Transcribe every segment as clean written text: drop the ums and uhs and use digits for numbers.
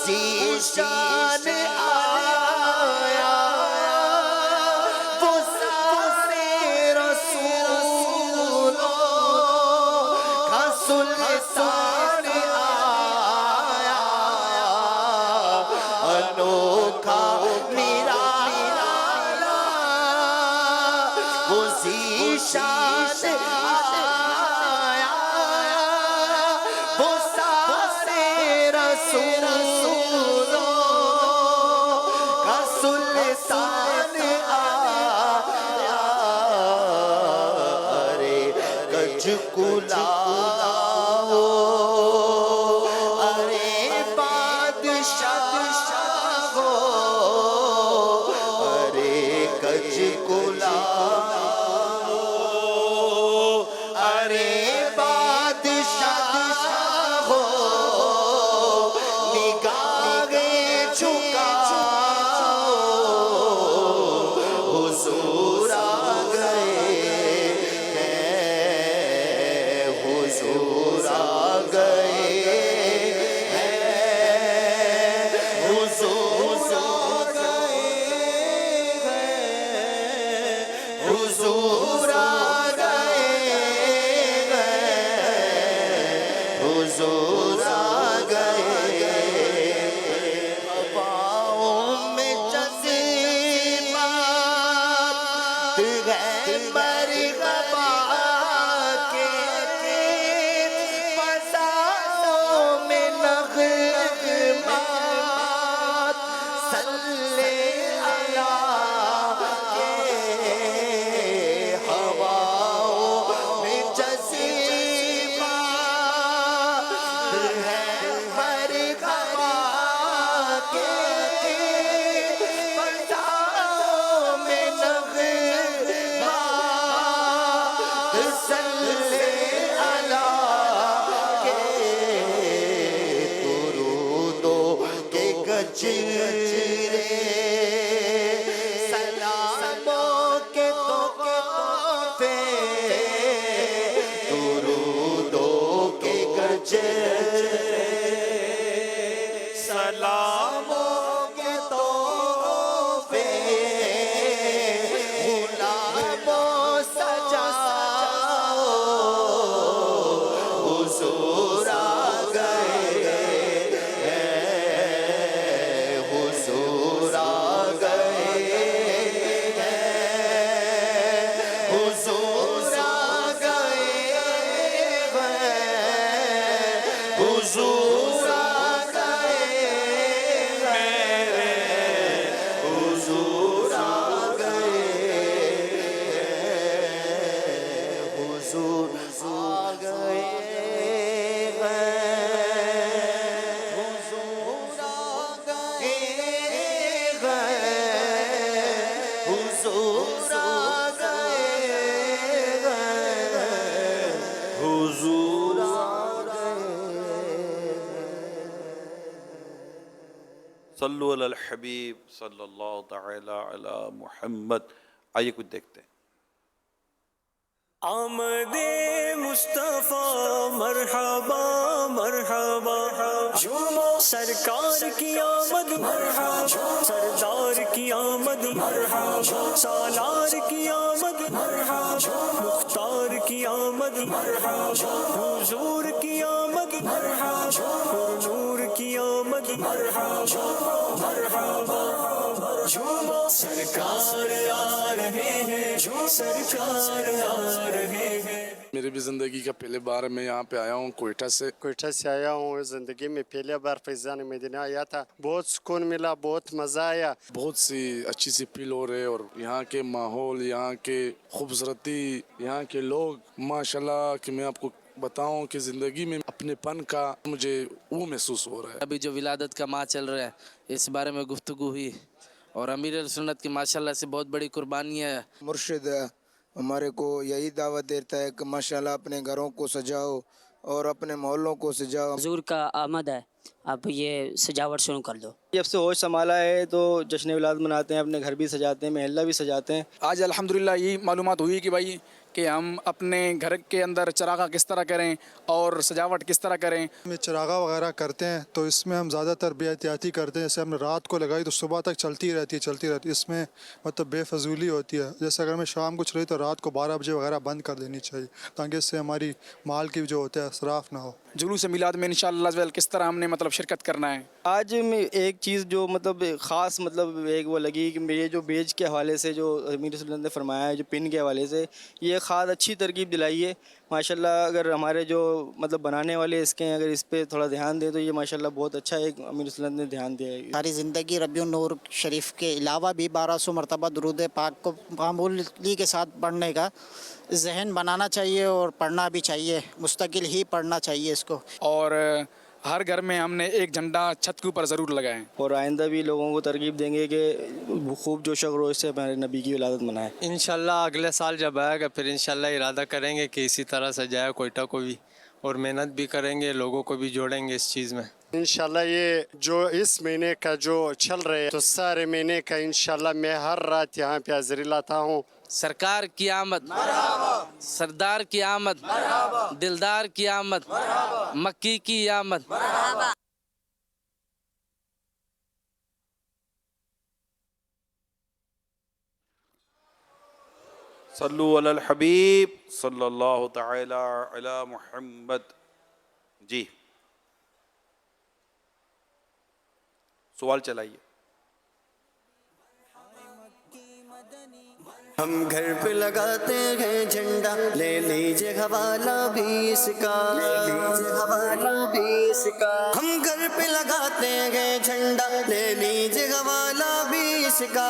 ذیشان آیا وہ سارے رسولوں کا سلطان آیا انوکھا نرالا وہ ذیشان آیا وہ سارے رسولوں کا سلطان آیا ارے کچھ کلاؤ ارے بادشاہ ہو ارے کچھ کلاؤ ارے بادشاہ ہو نگاہیں جھکاؤ حضور آ گئے ہیں حضور آ گئے ہیں حضور آ گئے ہیں حضور آ گئے ہیں حضور آ گئے ہواؤں میں جذبات ہے مرحبا کے فضاؤں میں نغمات صلی اللہ کے ہواؤں میں جذبات ہے مرحبا کے فضاؤں میں نغمات صلی اللہ کے درودوں کے گجرے سلاموں کے تحفے درودوں کے گجرے سلاموں کے تحفے غلاموں سجاؤ حضور آ گئے ہیں حضور آ گئے ہیں حضور آ گئے ہیں حضور آ گئے ہیں حضور آ گئے ہیں حضور آ گئے ہیں حضور آ گئے ہیں حضور آ گئے ہیں حضور آ صلو علی الحبیب صلی اللہ تعالی علی محمد. آئیے کچھ دیکھتے ہیں. آمد مصطفیٰ مرحبا مرحبا جھومو سرکار کی آمد مرحبا سردار کی آمد مرحبا سالار کی آمد مرحبا مختار کی آمد مرحبا حضور کی آمد مرحبا نور کی آمد مرحبا مرحبا جھومو سرکار آ رہے ہیں سرکار آ رہے ہیں. میری بھی زندگی کا پہلے بار میں یہاں پہ آیا ہوں کوئٹہ سے آیا ہوں زندگی میں پہلی بار فیضان مدینہ آیا تھا بہت سکون ملا بہت مزہ آیا بہت سی اچھی سی فیل ہو رہے اور یہاں کے ماحول یہاں کے خوبصورتی یہاں کے لوگ ماشاءاللہ کہ میں آپ کو بتاؤں کہ زندگی میں اپنے پن کا مجھے وہ محسوس ہو رہا ہے. ابھی جو ولادت کا ماہ چل رہا ہے اس بارے میں گفتگو ہوئی اور امیر سنت کی ماشاءاللہ سے بہت بڑی قربانی ہے. مرشد ہمارے کو یہی دعوت دیتا ہے کہ ماشاءاللہ اپنے گھروں کو سجاؤ اور اپنے محلوں کو سجاؤ. حضور کا آمد ہے آپ یہ سجاوٹ شروع کر دو. جب سے ہوش سنبھالا ہے تو جشن ولادت مناتے ہیں اپنے گھر بھی سجاتے ہیں محلہ بھی سجاتے ہیں. آج الحمدللہ یہی معلومات ہوئی کہ بھائی کہ ہم اپنے گھر کے اندر چراغاں کس طرح کریں اور سجاوٹ کس طرح کریں. میں چراغا وغیرہ کرتے ہیں تو اس میں ہم زیادہ تر بے احتیاطی کرتے ہیں. جیسے ہم نے رات کو لگائی تو صبح تک چلتی رہتی ہے. اس میں مطلب بے فضولی ہوتی ہے. جیسے اگر میں شام کو چلائی تو رات کو 12 بجے وغیرہ بند کر دینی چاہیے تاکہ اس سے ہماری مال کی جو ہوتا ہے اسراف نہ ہو. جلوس میلاد میں انشاءاللہ کس طرح ہم نے مطلب شرکت کرنا ہے. آج میں ایک چیز جو مطلب خاص مطلب ایک وہ لگی کہ یہ جو بیج کے حوالے سے جو امیر صلی اللہ نے فرمایا ہے, جو پن کے حوالے سے, یہ خاص اچھی ترغیب دلائی ہے ماشاءاللہ. اگر ہمارے جو مطلب بنانے والے اس کے اگر اس پہ تھوڑا دھیان دیں تو یہ ماشاءاللہ بہت اچھا ہے. امیر صلی اللہ نے دھیان دیا ہے. ساری زندگی ربیع النور شریف کے علاوہ بھی 1200 مرتبہ درود پاک کو معمولی کے ساتھ پڑھنے کا ذہن بنانا چاہیے اور پڑھنا بھی چاہیے, مستقل ہی پڑھنا چاہیے اس کو. اور ہر گھر میں ہم نے ایک جھنڈا چھت کے اوپر ضرور لگائیں. اور آئندہ بھی لوگوں کو ترغیب دیں گے کہ خوب جوش و خروش سے ہمارے نبی کی ولادت منائیں. انشاءاللہ اگلے سال جب آئے گا پھر انشاءاللہ ارادہ کریں گے کہ اسی طرح سجائے کوئٹہ کو بھی, اور محنت بھی کریں گے, لوگوں کو بھی جوڑیں گے اس چیز میں. انشاءاللہ یہ جو اس مہینے کا جو چل رہے تو سارے مہینے کا انشاءاللہ میں ہر رات یہاں پہ حاضری لاتا ہوں. سرکار کی آمد, سردار کی آمد, دلدار کی آمد, مکی کی آمد. صلو علی الحبیب صلی اللہ تعالی علی محمد. جی سوال چلائیے. ہم گھر پہ لگاتے ہیں جھنڈا, لے لیجیے حوالہ بھی اس کا, لے لیجیے حوالہ بھی اس کا. ہم گھر پہ لگاتے ہیں جھنڈا, لے لیجیے حوالہ بھی اس کا.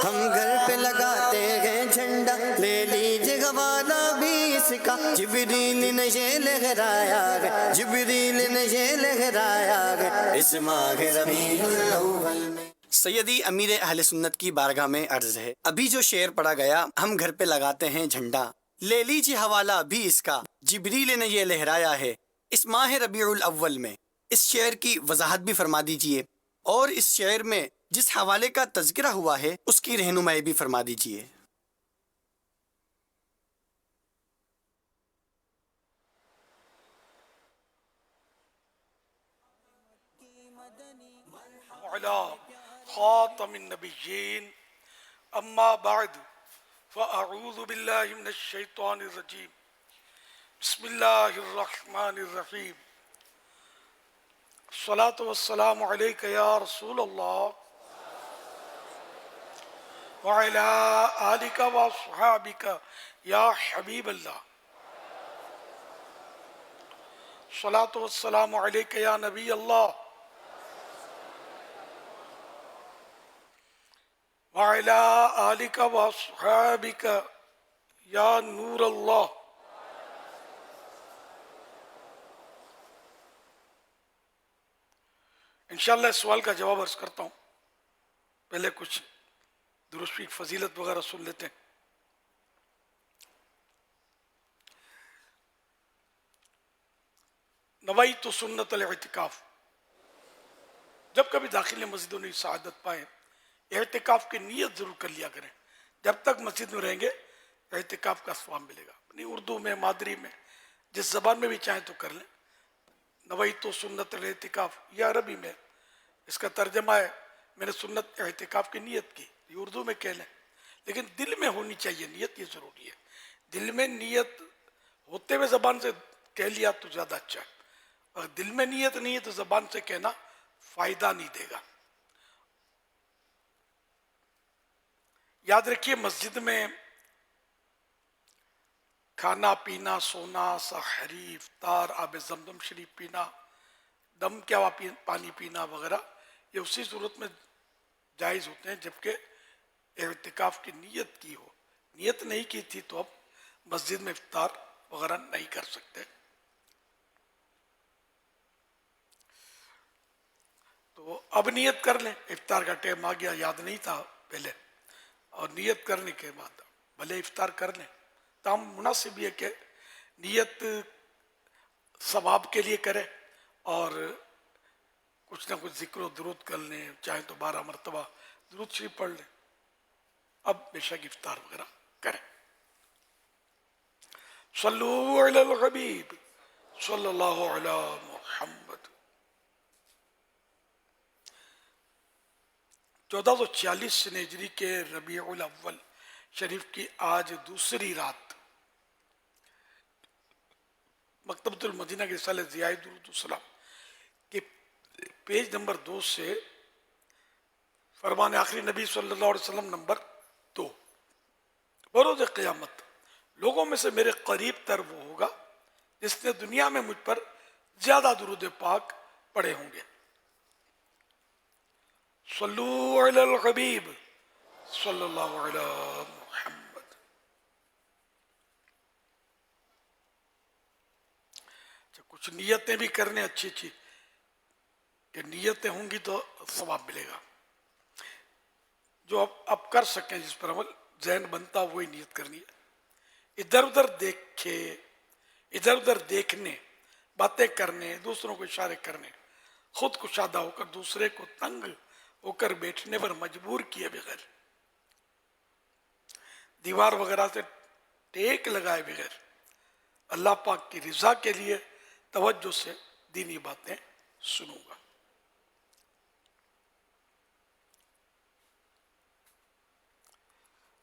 ہم گھر پہ لگاتے ہیں جھنڈا, لے لیجیے حوالہ بھی اس کا. جبریل نے یہ لہرایا ہے, جبریل نے یہ لہرایا ہے اس ماہ ربیع الاول میں. سیدی امیر اہل سنت کی بارگاہ میں عرض ہے, ابھی جو شعر پڑھا گیا, ہم گھر پہ لگاتے ہیں جھنڈا, لے لیجیے حوالہ بھی اس کا, جبریل نے یہ لہرایا ہے اس ماہ ربیع الاول میں. اس شعر کی وضاحت بھی فرما دیجئے, اور اس شعر میں جس حوالے کا تذکرہ ہوا ہے اس کی رہنمائی بھی فرما دیجئے. خاتم النبیین اما بعد فاعوذ باللہ من الشیطان الرجیم بسم اللہ الرحمن الرحیم. الصلاة والسلام علیک یا رسول اللہ وعلی آلک واصحابک یا حبیب اللہ. الصلاة والسلام علیک یا نبی اللہ وعلی آلک واصحابک یا نور اللہ. انشاءاللہ اس سوال کا جواب عرض کرتا ہوں. پہلے کچھ درود شریف فضیلت وغیرہ سن لیتے ہیں. نویت سنت الاعتکاف. جب کبھی داخل مسجدوں نے سعادت پائے, اعتکاف کی نیت ضرور کر لیا کریں. جب تک مسجد میں رہیں گے اعتکاف کا ثواب ملے گا. اپنی اردو میں, مادری میں, جس زبان میں بھی چاہیں تو کر لیں. نویت سنت الاعتکاف, یہ عربی میں, اس کا ترجمہ ہے میں نے سنت اعتکاف کی نیت کی. یہ اردو میں کہہ لیں, لیکن دل میں ہونی چاہیے نیت, یہ ضروری ہے. دل میں نیت ہوتے ہوئے زبان سے کہہ لیا تو زیادہ اچھا ہے. اگر دل میں نیت نہیں ہے تو زبان سے کہنا فائدہ نہیں دے گا. یاد رکھیے, مسجد میں کھانا پینا, سونا, سحری, افطار, آب زمزم شریف پینا, دم کیا ہوا پانی پینا وغیرہ, یہ اسی صورت میں جائز ہوتے ہیں جبکہ اعتکاف کی نیت کی ہو. نیت نہیں کی تھی تو اب مسجد میں افطار وغیرہ نہیں کر سکتے. تو اب نیت کر لیں. افطار کا ٹائم آ گیا, یاد نہیں تھا پہلے, اور نیت کرنے کے بعد بھلے افطار کر لیں. تاہم مناسب یہ کہ نیت ثواب کے لیے کریں اور کچھ نہ کچھ ذکر و درود کر لیں, چاہے تو 12 مرتبہ درود شریف پڑھ لیں. اب بے شک افطار وغیرہ کریں. صلو علی الحبیب صلی اللہ علی محمد. 1446 ہجری کے ربیع الاول شریف کی آج دوسری رات مکتبۃ المدینہ کے رسالہ ضیاء درود السلام کے پیج نمبر 2 سے فرمان آخری نبی صلی اللہ علیہ وسلم نمبر 2. بروز قیامت لوگوں میں سے میرے قریب تر وہ ہوگا جس نے دنیا میں مجھ پر زیادہ درود پاک پڑھے ہوں گے. صلو علی الحبیب صلی اللہ علی محمد. کچھ نیتیں بھی کرنے اچھی اچھی کہ نیتیں ہوں گی تو ثواب ملے گا. جو اب کر سکیں جس پر عمل ذہن بنتا وہی نیت کرنی ہے. ادھر ادھر دیکھنے باتیں کرنے دوسروں کو اشارے کرنے خود کشادہ ہو کر دوسرے کو تنگ ہو کر بیٹھنے پر مجبور کیے بغیر دیوار وغیرہ سے ٹیک لگائے بغیر اللہ پاک کی رضا کے لیے توجہ سے دینی باتیں سنوں گا.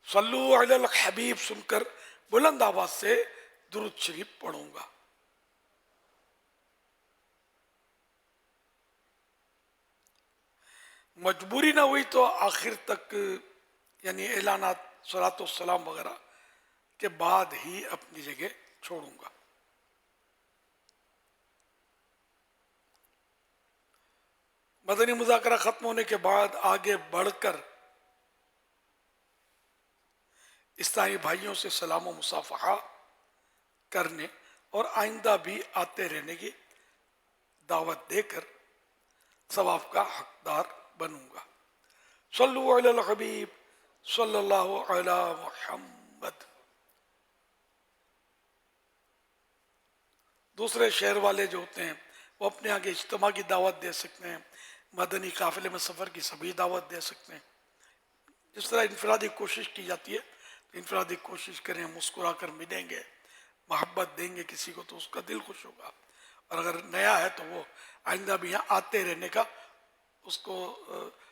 صلو علی الحبیب سن کر بلند آواز سے درود شریف پڑھوں گا. مجبوری نہ ہوئی تو آخر تک یعنی اعلانات صلاۃ والسلام وغیرہ کے بعد ہی اپنی جگہ چھوڑوں گا. مدنی مذاکرہ ختم ہونے کے بعد آگے بڑھ کر اسلامی بھائیوں سے سلام و مصافحہ کرنے اور آئندہ بھی آتے رہنے کی دعوت دے کر ثواب کا حقدار بنوں گا. صلو علی الحبیب صلی اللہ علی محمد. دوسرے شہر والے جو ہوتے ہیں وہ اپنے آگے اجتماع کی دعوت دے سکتے ہیں, مدنی قافلے میں سفر کی سبھی دعوت دے سکتے ہیں. جس طرح انفرادی کوشش کی جاتی ہے انفرادی کوشش کریں, مسکرا کر ملیں گے, محبت دیں گے کسی کو تو اس کا دل خوش ہوگا, اور اگر نیا ہے تو وہ آئندہ بھی یہاں آتے رہنے کا اس کو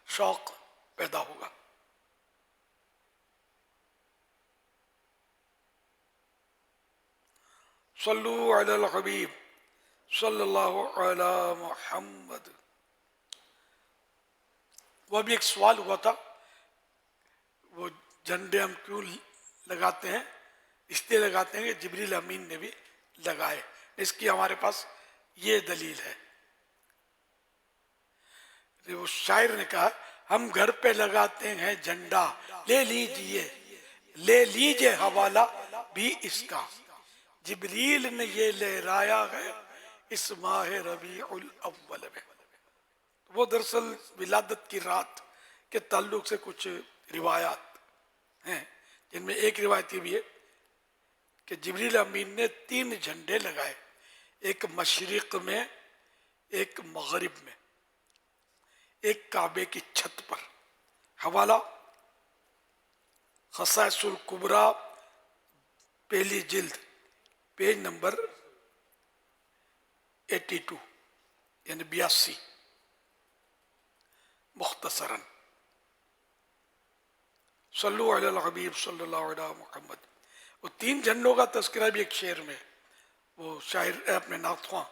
شوق پیدا ہوگا. صلو علی الحبیب صلی اللہ علی محمد. وہ بھی ایک سوال ہوا تھا, وہ جھنڈے ہم کیوں لگاتے ہیں؟ اس لیے لگاتے ہیں کہ جبریل امین نے بھی لگائے. اس کی ہمارے پاس یہ دلیل ہے. وہ شاعر نے کہا ہم گھر پہ لگاتے ہیں جھنڈا, لے لیجئے حوالہ بھی اس کا, جبریل نے یہ لہرایا ہے اس ماہ ربیع الاول میں. وہ دراصل ولادت کی رات کے تعلق سے کچھ روایات ہیں جن میں ایک روایت یہ بھی ہے کہ جبریل امین نے 3 جھنڈے لگائے, ایک مشرق میں, ایک مغرب میں, ایک کعبے کی چھت پر. حوالہ خصائص الکبریٰ پہلی جلد پیج نمبر 82 یعنی 82 مختصراً. صلو علی الحبیب صلی اللہ علیہ محمد. وہ 3 جھنڈوں کا تذکرہ بھی ایک شعر میں, وہ شاعر اپنے نعت خواں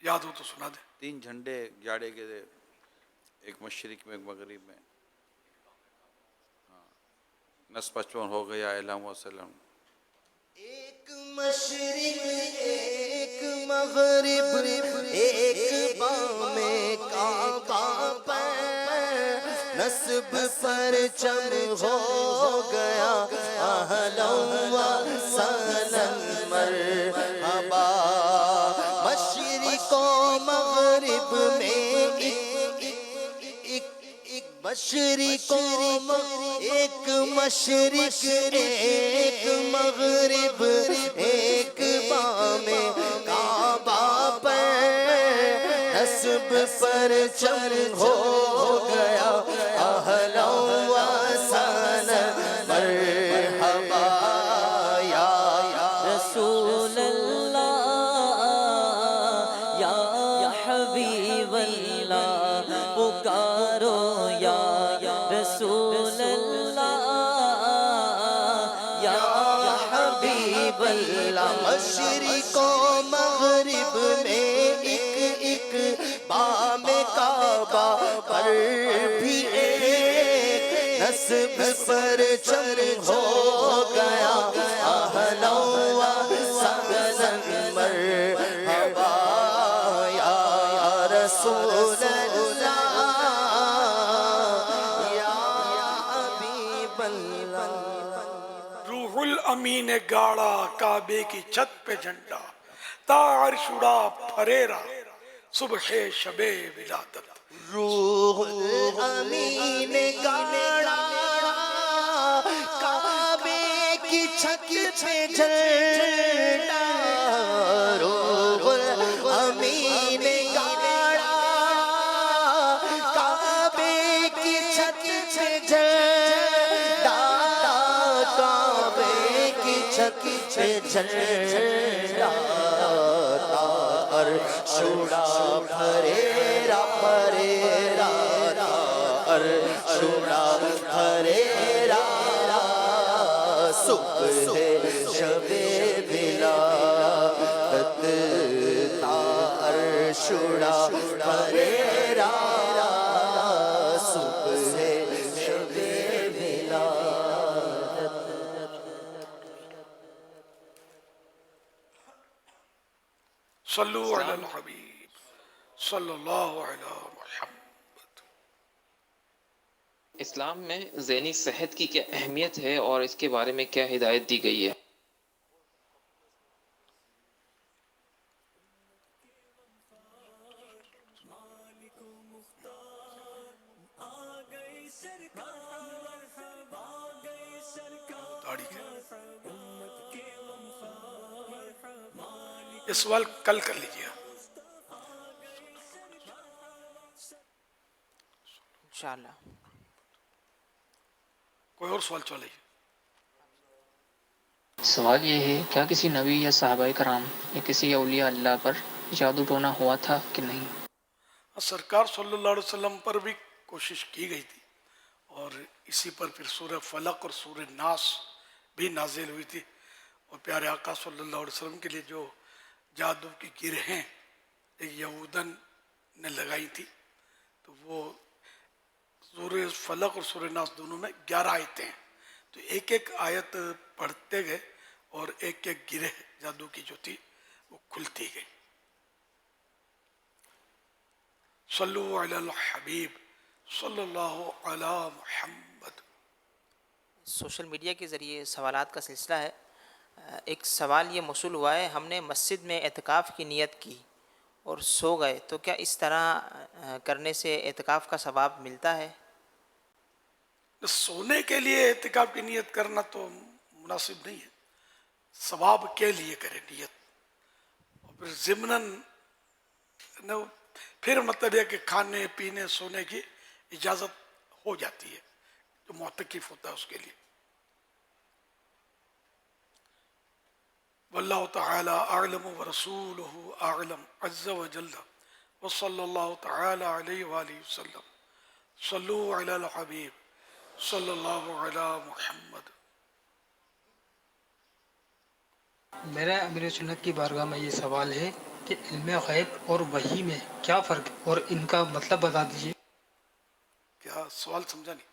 یاد ہو تو سنا دیں. 3 جھنڈے جاڑے کے دے, ایک مشرق میں ایک مغرب میں. نس 55 ہو گیا اعلام وسلم. ایک مشرق ایک مغرب ایک بام کعبہ پر نصب پرچم ہو گیا اہلا و سہلا مرحبا. مشرق و مغرب میں مشرق ایک مشرق ایک مغرب ایک بام کعبہ پر نصب پرچم ہو گیا اہلا و سہلا یا حبیب اللہ پکارو یا رسول اللہ یا حبیب اللہ مشرق و مغرب میں ایک ایک بام کعبہ پر بھی ایک نسب پر چم ہو گیا اہلا و سہلا مرحبا یا رسول اللہ یا حبیب اللہ. روح الامین نے گاڑا کعبے کی چھت پہ جھنڈا تا عرش اڑا پھریرا صبح شب ولادت. روح الامین نے گاڑا کعبے کی چھت پہ جھنڈا. روح الامین نے گاڑا کعبے کی چھت پہ جھنڈا. کعبے کی چھت پہ جھنڈا عرش اڑا پھریرا پھریرا عرش اڑا پھریرا صبح شب ولادت تا عرش اڑا پھریرا صبح شب ولادت. صلو علی الحبیب صلی اللہ علی محمد. اسلام میں ذہنی صحت کی کیا اہمیت ہے اور اس کے بارے میں کیا ہدایت دی گئی ہے؟ یہ سوال کل کر لیجیے انشاءاللہ. کوئی اور سوال چلے. سوال یہ ہے کیا کسی نبی یا صحابہ کرام یا کسی اولیاء اللہ پر جادو ٹونا ہوا تھا کہ نہیں؟ سرکار صلی اللہ علیہ وسلم پر بھی کوشش کی گئی تھی اور اسی پر پھر سورہ فلق اور سورہ ناس بھی نازل ہوئی تھی. اور پیارے آقا صلی اللہ علیہ وسلم کے لیے جو جادو کی گرہیں ایک یہودن نے لگائی تھی تو وہ سورہ فلق اور سورہ ناس دونوں میں 11 آیتیں ہیں. تو ایک ایک آیت پڑھتے گئے اور ایک ایک گرہ جادو کی جو تھی وہ کھلتی گئی. صلو علی الحبیب صلی اللہ علی محمد. سوشل میڈیا کے ذریعے سوالات کا سلسلہ ہے. ایک سوال یہ موصول ہوا ہے ہم نے مسجد میں اعتکاف کی نیت کی اور سو گئے تو کیا اس طرح کرنے سے اعتکاف کا ثواب ملتا ہے؟ سونے کے لیے اعتکاف کی نیت کرنا تو مناسب نہیں ہے. ثواب کے لیے کرے نیت اور پھر ضمناً پھر مطلب ہے کہ کھانے پینے سونے کی اجازت ہو جاتی ہے جو معتکف ہوتا ہے اس کے لیے. واللہ تعالی اعلم ورسولہ اعلم عز وجل وصلی اللہ تعالی علیہ وآلہ وسلم. صلو علی الحبیب صلی اللہ علی محمد. میرا امیر سنت کی بارگاہ میں یہ سوال ہے کہ علم غیب اور وحی میں کیا فرق ہے اور ان کا مطلب بتا دیجیے. کیا سوال سمجھا نہیں؟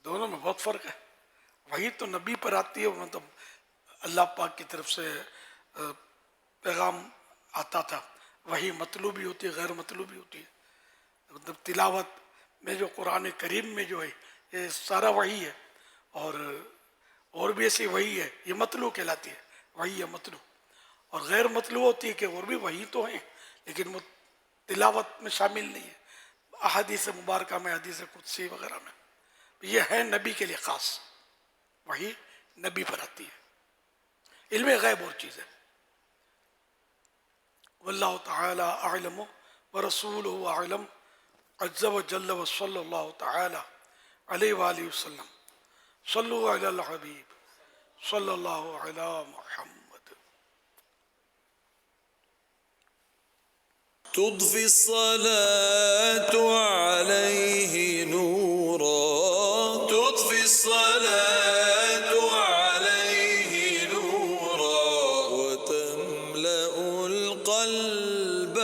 دونوں میں بہت فرق ہے. وحی تو نبی پر آتی ہے مطلب اللہ پاک کی طرف سے پیغام آتا تھا. وحی مطلوبی ہوتی ہے غیر مطلوبی ہوتی ہے. مطلب تلاوت میں جو قرآن کریم میں جو ہے یہ سارا وحی ہے اور بھی ایسی وحی ہے یہ مطلوع کہلاتی ہے. وحی ہے مطلوع. اور غیر مطلوع ہوتی ہے کہ اور بھی وحی تو ہیں لیکن وہ تلاوت میں شامل نہیں ہے. احادیث مبارکہ میں حدیث قدسی وغیرہ میں یہ ہے نبی کے لیے خاص. وحی نبی پر آتی ہے. علم غیب اور چیز ہے. واللہ تعالی اعلم ورسولہ اعلم عز وجل وصلی اللہ تعالی علیہ وآلہ وسلم. صلو علی الحبیب صلی اللہ علی محمد. تضفي الصلاة عليه نورا تضفي الصلاة عليه نورا وتملأ القلب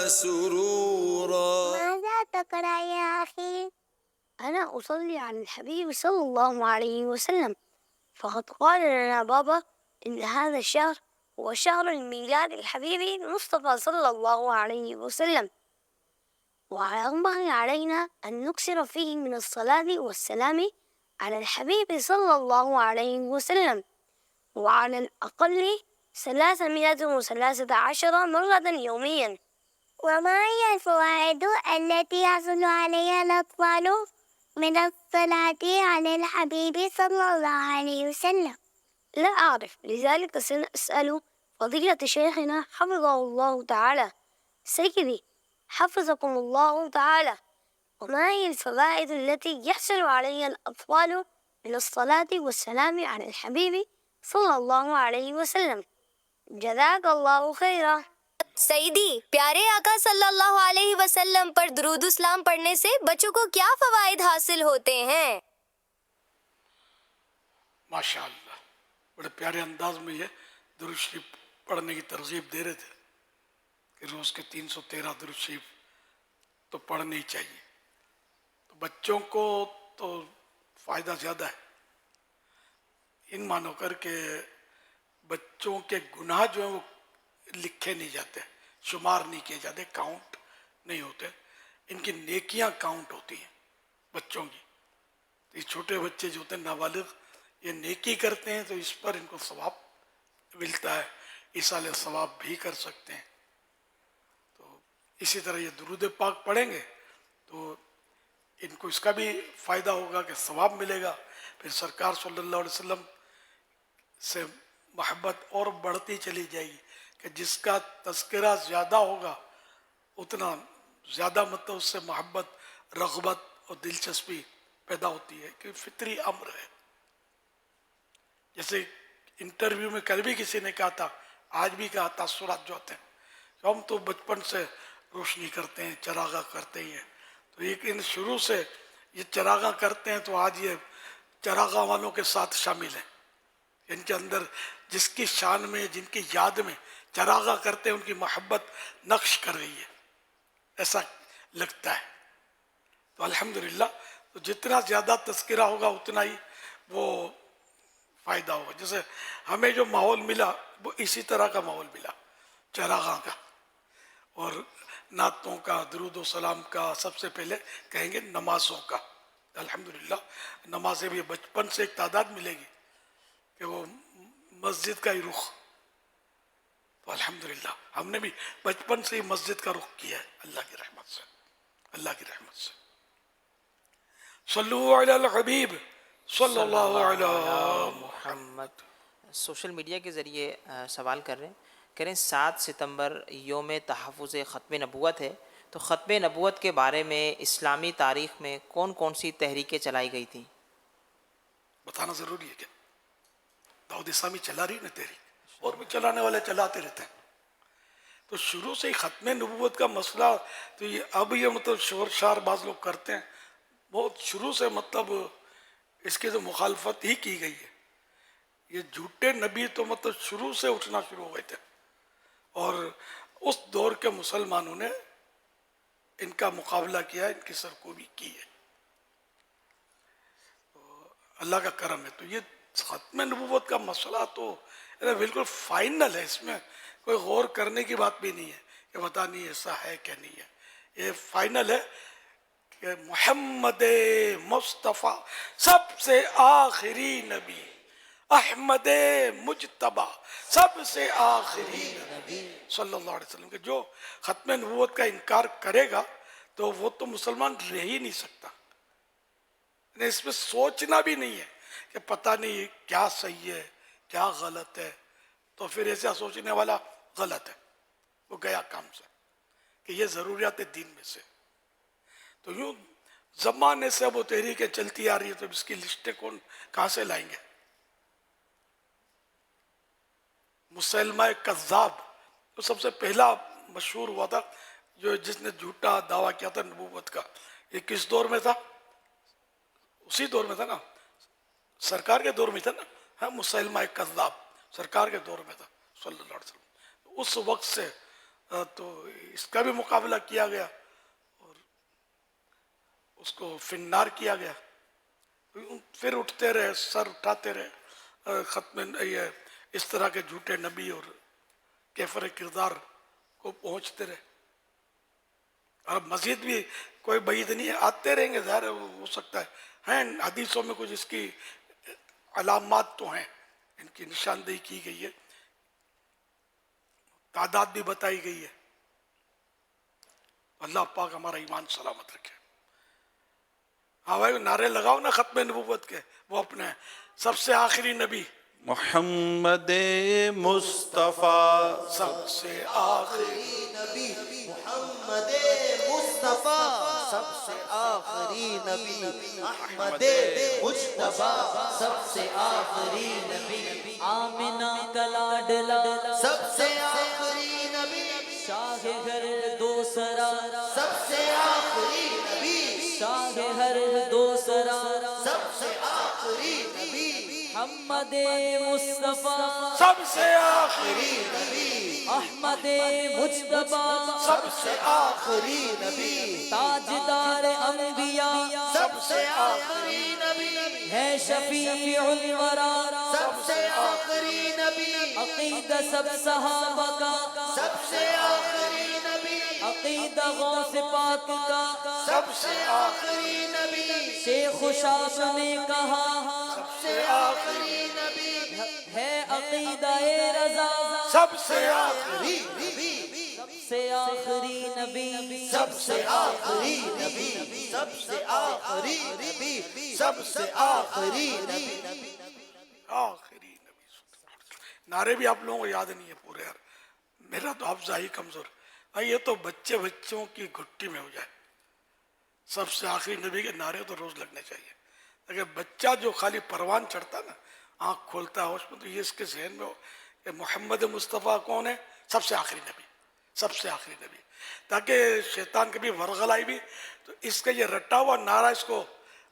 سرورا. ماذا تقرأ يا أخي؟ أنا أصلي على الحبيب صلى الله عليه وسلم، فقد قال لنا بابا إن هذا الشهر هو شهر الميلاد الحبيب المصطفى صلى الله عليه وسلم، وينبغي علينا أن نكثر فيه من الصلاة والسلام على الحبيب صلى الله عليه وسلم، وعلى الأقل 313 مرة يوميا. وما هي الفوائد التي يحصل عليها الأطفال من الصلاة على الحبيب صلى الله عليه وسلم؟ لا أعرف، لذلك سنسأل فضيلة شيخنا حفظه الله تعالى. سيدي حفظكم الله تعالى، وما هي الفوائد التي يحصل عليها الأطفال من الصلاة والسلام على الحبيب صلی اللہ علیہ وسلم؟ جزاک اللہ خیرا. سیدی، پیارے آقا صلی اللہ علیہ وسلم پر درود اسلام پڑھنے سے بچوں کو کیا فوائد حاصل ہوتے ہیں؟ ماشاء اللہ، بڑے پیارے انداز میں یہ درود شریف پڑھنے کی ترغیب دے رہے تھے کہ روز کے 313 درود شریف تو پڑھنے ہی چاہیے. تو بچوں کو تو فائدہ زیادہ ہے، ان مانو کر کے بچوں کے گناہ جو ہیں وہ لکھے نہیں جاتے، شمار نہیں کیے جاتے، کاؤنٹ نہیں ہوتے، ان کی نیکیاں کاؤنٹ ہوتی ہیں بچوں کی. تو یہ چھوٹے بچے جو ہوتے ہیں نابالغ، یہ نیکی کرتے ہیں تو اس پر ان کو ثواب ملتا ہے، ایصال ثواب بھی کر سکتے ہیں. تو اسی طرح یہ درود پاک پڑھیں گے تو ان کو اس کا بھی فائدہ ہوگا کہ ثواب ملے گا. پھر سرکار صلی اللہ علیہ وسلم سے محبت اور بڑھتی چلی جائے گی کہ جس کا تذکرہ زیادہ ہوگا اتنا زیادہ مطلب اس سے محبت، رغبت اور دلچسپی پیدا ہوتی ہے، کہ فطری امر ہے. جیسے انٹرویو میں کل بھی کسی نے کہا تھا، آج بھی کہا، تاثرات جو ہوتے ہیں ہم تو بچپن سے روشنی کرتے ہیں، چراغاں کرتے ہیں، تو لیکن شروع سے یہ چراغاں کرتے ہیں تو آج یہ چراغاں والوں کے ساتھ شامل ہیں. ان کے اندر جس کی شان میں، جن کی یاد میں چراغاں کرتے ہیں، ان کی محبت نقش کر رہی ہے، ایسا لگتا ہے. تو الحمدللہ تو جتنا زیادہ تذکرہ ہوگا اتنا ہی وہ فائدہ ہوگا. جیسے ہمیں جو ماحول ملا وہ اسی طرح کا ماحول ملا، چراغاں کا اور نعتوں کا، درود و سلام کا، سب سے پہلے کہیں گے نمازوں کا. الحمدللہ نمازیں بھی بچپن سے ایک تعداد ملے گی کہ وہ مسجد کا ہی رخ. تو الحمدللہ ہم نے بھی بچپن سے ہی مسجد کا رخ کیا ہے، اللہ کی رحمت سے، اللہ کی رحمت سے. صلو علی الحبیب صلی اللہ علی محمد. سوشل میڈیا کے ذریعے سوال کر رہے ہیں، کہہ رہے ہیں 7 ستمبر یوم تحفظ ختم نبوت ہے، تو ختم نبوت کے بارے میں اسلامی تاریخ میں کون کون سی تحریکیں چلائی گئی تھیں؟ بتانا ضروری ہے کیا؟ دعوت اسلامی چلا رہی نا تحریک، اور بھی چلانے والے چلاتے رہتے ہیں. تو شروع سے ہی ختم نبوت کا مسئلہ تو یہ اب یہ مطلب شور شار بعض لوگ کرتے ہیں، بہت شروع سے مطلب اس کی تو مخالفت ہی کی گئی ہے. یہ جھوٹے نبی تو مطلب شروع سے اٹھنا شروع ہو گئے تھے، اور اس دور کے مسلمانوں نے ان کا مقابلہ کیا ہے، ان کی سرکوبی کی ہے. اللہ کا کرم ہے. تو یہ ختم نبوت کا مسئلہ تو بالکل فائنل ہے، اس میں کوئی غور کرنے کی بات بھی نہیں ہے کہ پتہ نہیں ایسا ہے کہ نہیں ہے. یہ فائنل ہے کہ محمد مصطفیٰ سب سے آخری نبی، احمد مجتبی سب سے آخری نبی صلی اللہ علیہ وسلم، کہ جو ختم نبوت کا انکار کرے گا تو وہ تو مسلمان رہ ہی نہیں سکتا. اس میں سوچنا بھی نہیں ہے کہ پتہ نہیں کیا صحیح ہے کیا غلط ہے، تو پھر ایسا سوچنے والا غلط ہے، وہ گیا کام سے، کہ یہ ضروریات دین میں سے. تو یوں زمانے سے وہ تحریکیں چلتی آ رہی ہے، تو اس کی لسٹیں کہاں سے لائیں گے؟ مسلمہ کذاب تو سب سے پہلا مشہور ہوا تھا، جو جس نے جھوٹا دعویٰ کیا تھا نبوت کا، یہ کس دور میں تھا؟ اسی دور میں تھا نا، سرکار کے دور میں تھا نا، ہاں، مسلمہ کذاب سرکار کے دور میں تھا صلی اللہ علیہ وسلم. اس وقت سے تو اس کا بھی مقابلہ کیا گیا اور اس کو فنار کیا گیا. پھر اٹھتے رہے، سر اٹھاتے رہے، ختم یہ اس طرح کے جھوٹے نبی اور کیفر کردار کو پہنچتے رہے. اور مزید بھی کوئی بعید نہیں ہے، آتے رہیں گے، ظاہر ہو سکتا ہے حدیثوں میں کچھ اس کی علامات تو ہیں، ان کی نشاندہی کی گئی ہے، تعداد بھی بتائی گئی ہے. اللہ پاک ہمارا ایمان سلامت رکھے. ہاں بھائی نعرے لگاؤ نا ختم نبوت کے، وہ اپنے سب سے آخری نبی محمد مصطفیٰ سب سے آخری نبی، محمد مصطفیٰ سب سے آخری نبی، احمد مجتبیٰ سب سے آخری نبی، آمنہ کا لاڈلا سب سے آخری نبی، شاہ ہر دوسرا سب سے آخری نبی، شاہ ہر دوسرا سب سے آخری نبی، محمد مصطفیٰ سب سے آخری نبی، احمد مجتبیٰ سب سے آخری نبی، تاجدار انبیاء سب سے آخری نبی، ہے شفیع الورا سب سے آخری نبی، عقیدہ سب صحابہ کا سب سے آخری نبی، عقیدہ غوث پاک کا سب سے آخری نبی، شیخ شاہ نے کہا سب سے آخری نبی، ہے عقیدہ رضا سب سے آخری نبی، سب سے آخری نبی، سب سے آخری نبی، سب سے آخری نبی، سب سے آخری نبی، آخری نبی. نعرے بھی آپ لوگوں کو یاد نہیں ہے پورے یار، میرا تو حافظہ ہی کمزور. یہ تو بچوں کی گھٹی میں ہو جائے. سب سے آخری نبی کے نعرے تو روز لگنے چاہیے. اگر بچہ جو خالی پروان چڑھتا نا، آنکھ کھولتا ہے ہوش میں، تو یہ اس کے ذہن میں ہو کہ محمد مصطفیٰ کون ہے؟ سب سے آخری نبی، سب سے آخری نبی. تاکہ شیطان کبھی ورغلائی بھی تو اس کا یہ رٹا ہوا نعرہ اس کو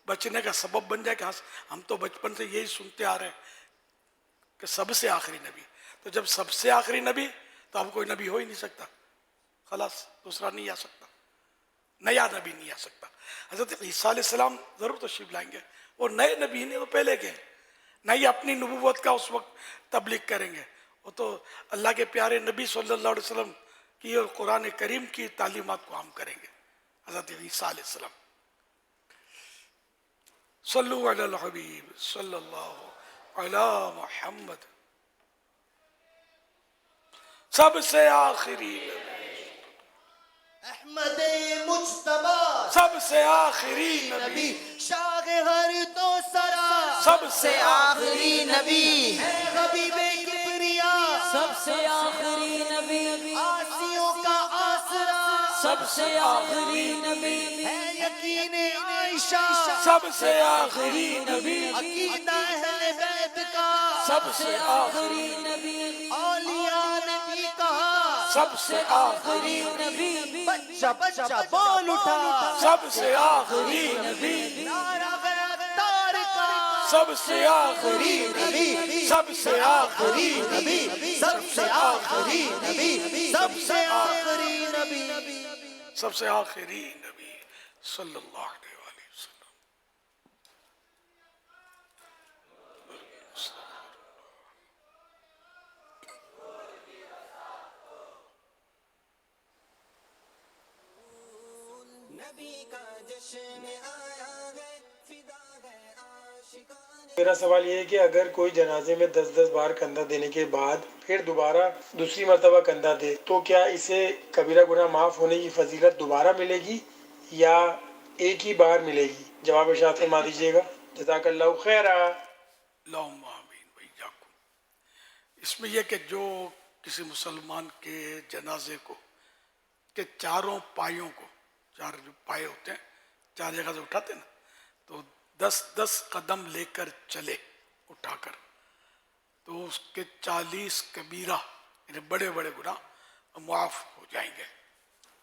بچنے کا سبب بن جائے کہ ہم تو بچپن سے یہی سنتے آ رہے ہیں کہ سب سے آخری نبی. تو جب سب سے آخری نبی تو اب کوئی نبی ہو ہی نہیں سکتا، خلاص دوسرا نہیں آ سکتا، نیا نبی نہیں آ سکتا. حضرت عیسیٰ علیہ السلام ضرور تشریف لائیں گے، وہ نئے نبی نہیں، وہ پہلے کے نہ ہی اپنی نبوت کا اس وقت تبلیغ کریں گے. وہ تو اللہ کے پیارے نبی صلی اللہ علیہ وسلم کی اور قرآن کریم کی تعلیمات کو عام کریں گے. حضرت عیسیٰ علیہ السلام. صلو علی الحبیب صلی اللہ علی محمد. سب سے آخری احمد مجتبیٰ سب سے آخری نبی، شاہ ہر دوسرا سب سے آخری نبی، ہے حبیب کبریا سب سے آخری نبی، آسیوں کا آسرا سب سے آخری نبی، ہے یقین عائشہ سب سے آخری نبی، عقیدہ اہل بیت کا سب سے آخری نبی، اولیاء نے بھی کہا سب سے آخری نبی، بچہ بچہ بول اٹھا سب سے آخری نبی، نعرہ غدار کا سب سے آخری نبی، سب سے آخری نبی، سب سے آخری نبی، سب سے آخری نبی، سب سے آخری نبی صلی اللہ علیہ وآلہ وسلم. میرا سوال یہ ہے کہ اگر کوئی جنازے میں 10 بار کندھا دینے کے بعد پھر دوبارہ دوسری مرتبہ کندھا دے تو کیا اسے کبیرہ گناہ معاف ہونے کی فضیلت دوبارہ ملے گی یا ایک ہی بار ملے گی؟ جواب ارشاد فرما دیجیے گا، جزاک اللہ خیرا. اللہم آمین وإیاکم. اس میں یہ کہ جو کسی مسلمان کے جنازے کو کہ چاروں پایوں کو، چار جو پائے ہوتے ہیں چار جگہ سے اٹھاتے ہیں نا، تو 10 قدم لے کر چلے اٹھا کر، تو اس کے 40 کبیرہ یعنی بڑے بڑے گناہ معاف ہو جائیں گے.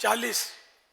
40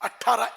18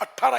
18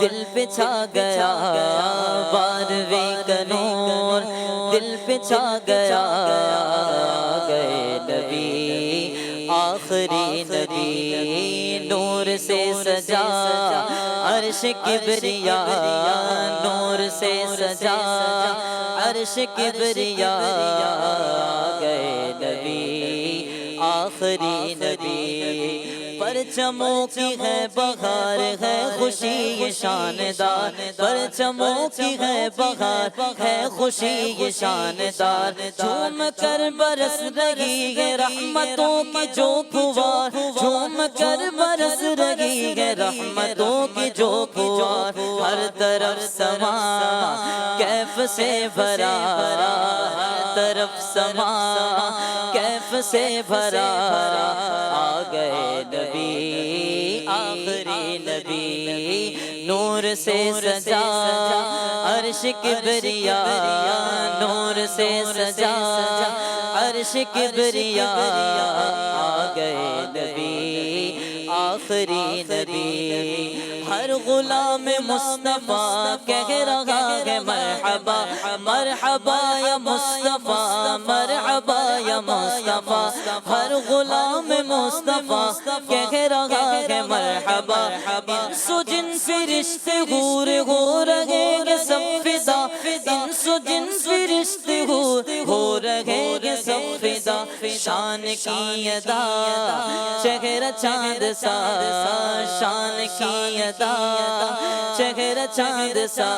دل پہ چھا گیا، 12ویں کا نور دل پہ چھا گیا، گئے نبی آخری نبی، نور سے سجا عرش کبریا، نور سے سجا عرش کبریا، گئے نبی آخری نبی، پرچموں کی ہے بہار ہے خوشی یہ شاندار، پرچموں کی ہے بہار ہے خوشی یہ شاندار، جھوم کر برس رہی ہے رحمتوں کی جو پھوار، جھوم کر برس رہی ہے رحمتوں کی جو پھوار، ہر طرف سما کیف سے بھرا، ہر طرف سما کیف سے بھرا، آ گئے نبی آخری نبی، نور سے سجا عرش کبریا، نور سے سجا عرش کبریا، آ گئے نبی آخری نبی، ہر غلام مصطفیٰ کہہ رہا ہے مرحبا مرحبا یا مصطفیٰ، مرحبا یا مصطفیٰ، ہر غلام مصطفیٰ کہہ رہا ہے مرحبا، انس و جن فرشتے حور ہو رہے ہیں سب فدا، انس و جن فرشتے ہو رہے ہیں سب فدا، شان کی ادا چہرہ چاند سا، شان کی ادا چہرہ چاند سا،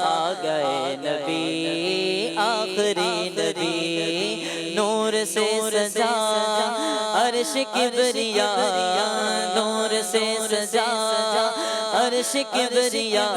آ گئے نبی آخری نبی، نور سے سجا عرش کبریا، نور سے سجا عرش کبریا،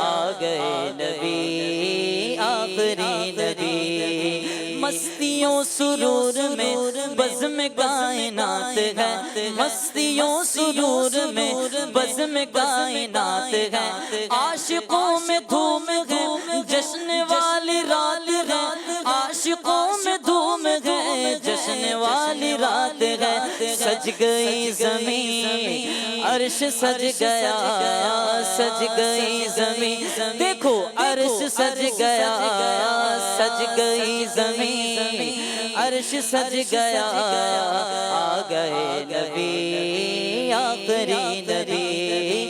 آ گئے نبی آخری نبی، مستیوں سرور میں بزم کائنات ہے، مستیوں سرور میں بزم کائنات ہے، عاشقوں میں دھوم ہے جشن والی رات ہے، عاشقوں میں دھوم ہے جشن والی رات ہے، سج گئی زمین عرش سج گیا، سج گئی زمین، دیکھو عرش سج گیا، سج گئی زمین عرش سج گیا، آ گئے نبی آخری نبی،